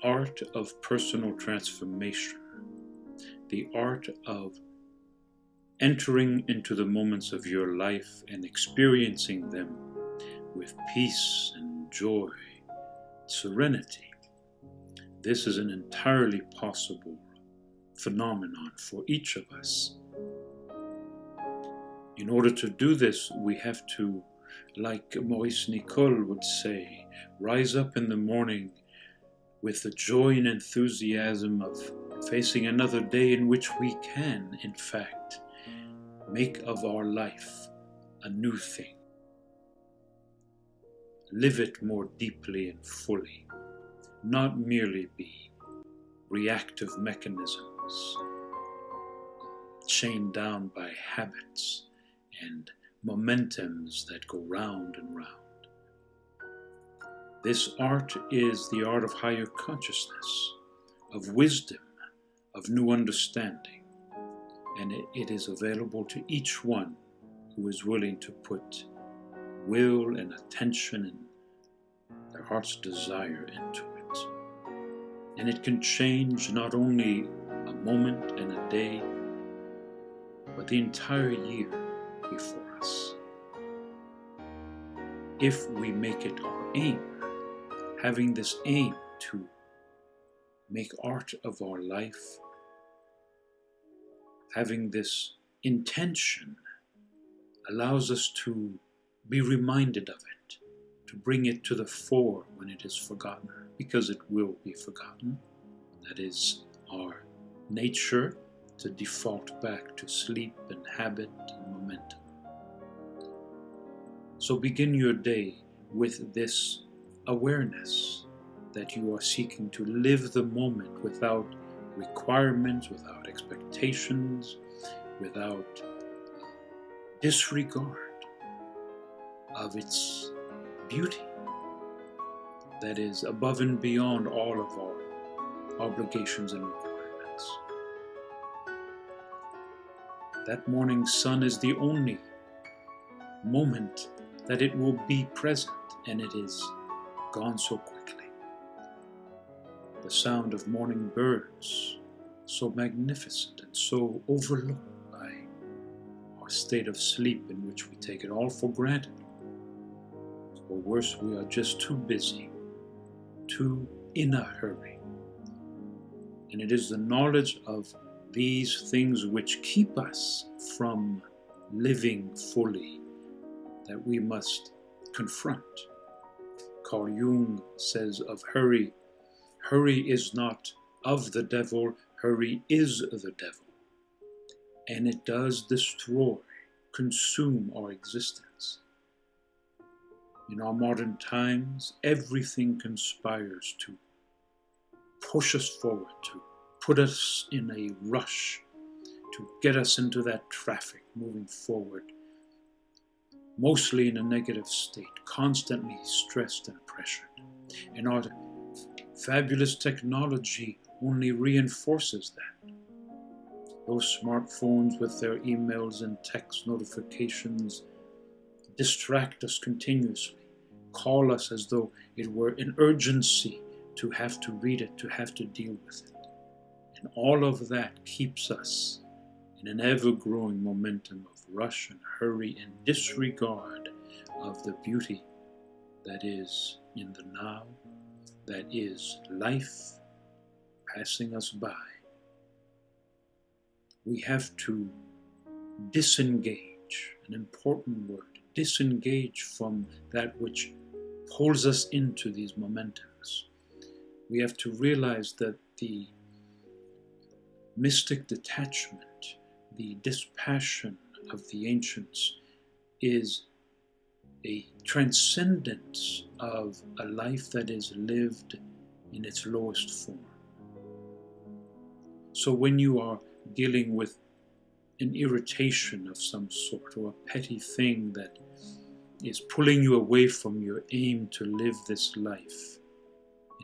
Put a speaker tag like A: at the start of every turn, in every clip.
A: art of personal transformation, the art of entering into the moments of your life and experiencing them with peace and joy, serenity. This is an entirely possible phenomenon for each of us. In order to do this, we have to, like Maurice Nicole would say, rise up in the morning with the joy and enthusiasm of facing another day in which we can, in fact, make of our life a new thing. Live it more deeply and fully, not merely be reactive mechanisms chained down by habits and momentums that go round and round. This art is the art of higher consciousness, of wisdom, of new understanding, and it is available to each one who is willing to put will and attention and their heart's desire into it. And it can change not only a moment and a day, but the entire year before us. If we make it our aim, having this aim to make art of our life, having this intention allows us to be reminded of it, to bring it to the fore when it is forgotten, because it will be forgotten. That is our nature, to default back to sleep and habit and momentum. So begin your day with this awareness that you are seeking to live the moment without requirements, without expectations, without disregard of its beauty that is above and beyond all of our obligations and requirements. That morning sun is the only moment that it will be present, and it is gone so quickly. The sound of morning birds, so magnificent and so overlooked by our state of sleep in which we take it all for granted. Or worse, we are just too busy, too in a hurry. And it is the knowledge of these things which keep us from living fully that we must confront. Carl Jung says of hurry, hurry is not of the devil, hurry is the devil. And it does destroy, consume our existence. In our modern times, everything conspires to push us forward, to put us in a rush, to get us into that traffic moving forward, mostly in a negative state, constantly stressed and pressured. And our fabulous technology only reinforces that. Those smartphones with their emails and text notifications distract us continuously, call us as though it were an urgency to have to read it, to have to deal with it. And all of that keeps us in an ever-growing momentum of rush and hurry and disregard of the beauty that is in the now, that is life passing us by. We have to disengage, an important word, disengage from that which pulls us into these momentums. We have to realize that the mystic detachment, the dispassion of the ancients is a transcendence of a life that is lived in its lowest form. So when you are dealing with an irritation of some sort, or a petty thing that is pulling you away from your aim to live this life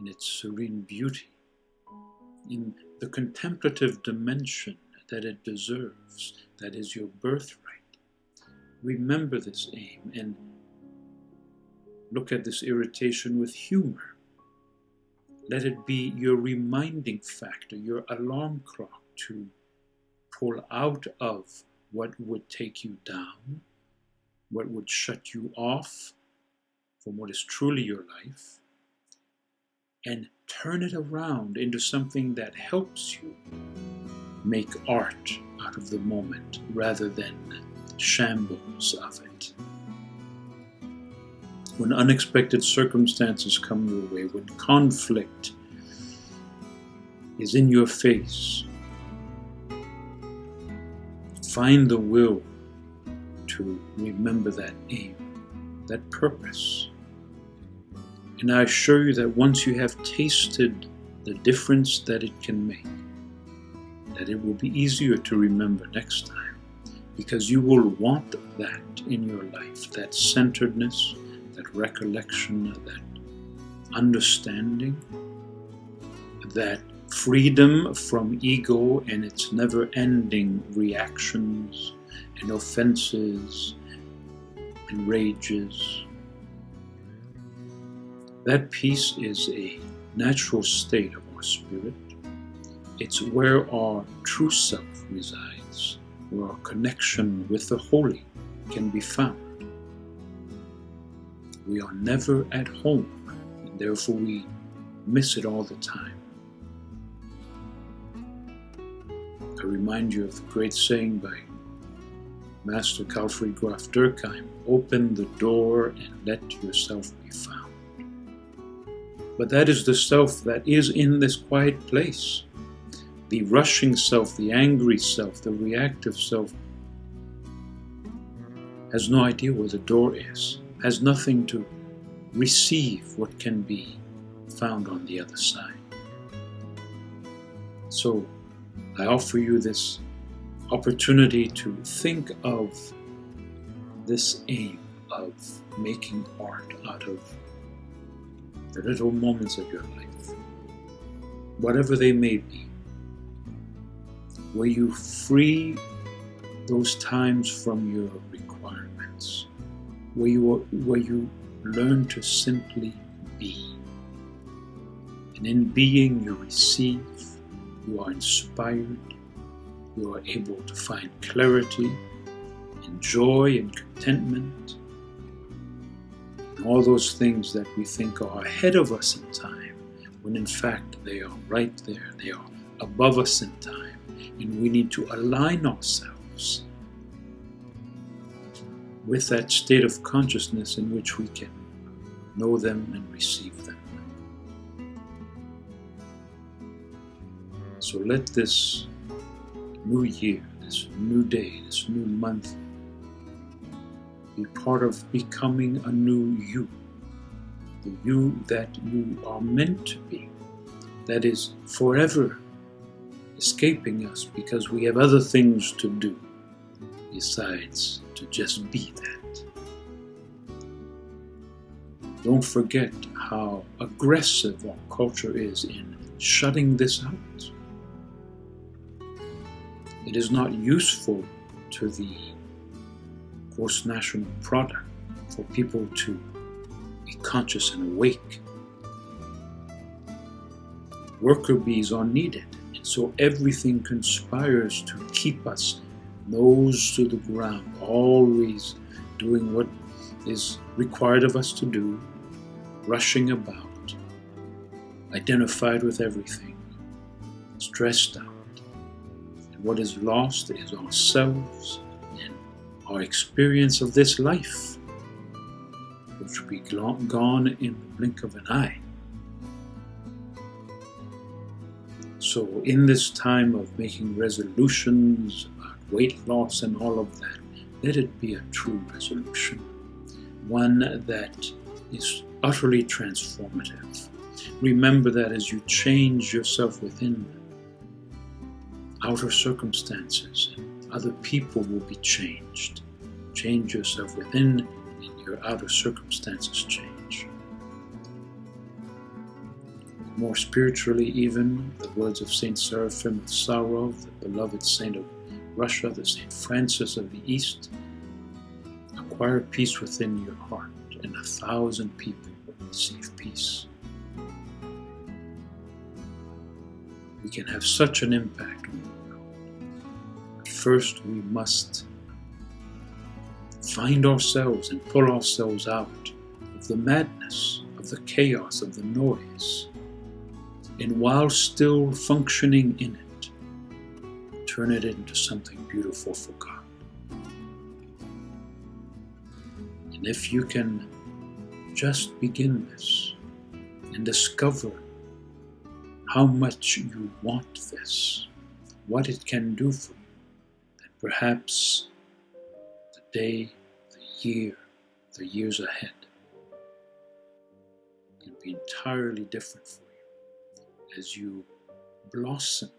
A: in its serene beauty, in the contemplative dimension that it deserves, that is your birthright, remember this aim and look at this irritation with humor. Let it be your reminding factor, your alarm clock to pull out of what would take you down, what would shut you off from what is truly your life, and turn it around into something that helps you make art out of the moment rather than shambles of it. When unexpected circumstances come your way, when conflict is in your face, find the will to remember that aim, that purpose. And I assure you that once you have tasted the difference that it can make, that it will be easier to remember next time, because you will want that in your life, that centeredness, that recollection, that understanding, that freedom from ego and its never-ending reactions and offenses and rages. That peace is a natural state of our spirit. It's where our true self resides, where our connection with the holy can be found. We are never at home, and therefore we miss it all the time. I remind you of the great saying by Master Kalfried Graf Durkheim, "Open the door and let yourself be found." But that is the self that is in this quiet place. The rushing self, the angry self, the reactive self has no idea where the door is, has nothing to receive what can be found on the other side. So I offer you this opportunity to think of this aim of making art out of the little moments of your life, whatever they may be, where you free those times from your requirements, where you learn to simply be. And in being you receive, you are inspired, you are able to find clarity and joy and contentment, and all those things that we think are ahead of us in time, when in fact they are right there, they are above us in time, and we need to align ourselves with that state of consciousness in which we can know them and receive them. So let this new year, this new day, this new month be part of becoming a new you, the you that you are meant to be, that is forever escaping us because we have other things to do besides to just be that. Don't forget how aggressive our culture is in shutting this out. It is not useful to the gross national product for people to be conscious and awake. Worker bees are needed, and so everything conspires to keep us nose to the ground, always doing what is required of us to do, rushing about, identified with everything, stressed out. And what is lost is ourselves and our experience of this life, which will be gone in the blink of an eye. So in this time of making resolutions about weight loss and all of that, let it be a true resolution, one that is utterly transformative. Remember that as you change yourself within, outer circumstances and other people will be changed. Change yourself within, and your outer circumstances change. More spiritually even, the words of Saint Seraphim of Sarov, the beloved saint of Russia, the Saint Francis of the East, acquire peace within your heart, and 1,000 people will receive peace. we can have such an impact on the world. But first, we must find ourselves and pull ourselves out of the madness, of the chaos, of the noise, and while still functioning in it, turn it into something beautiful for God. And if you can just begin this and discover how much you want this, what it can do for you, then perhaps the day, the year, the years ahead can be entirely different for you as you blossom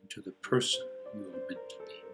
A: into the person you are meant to be.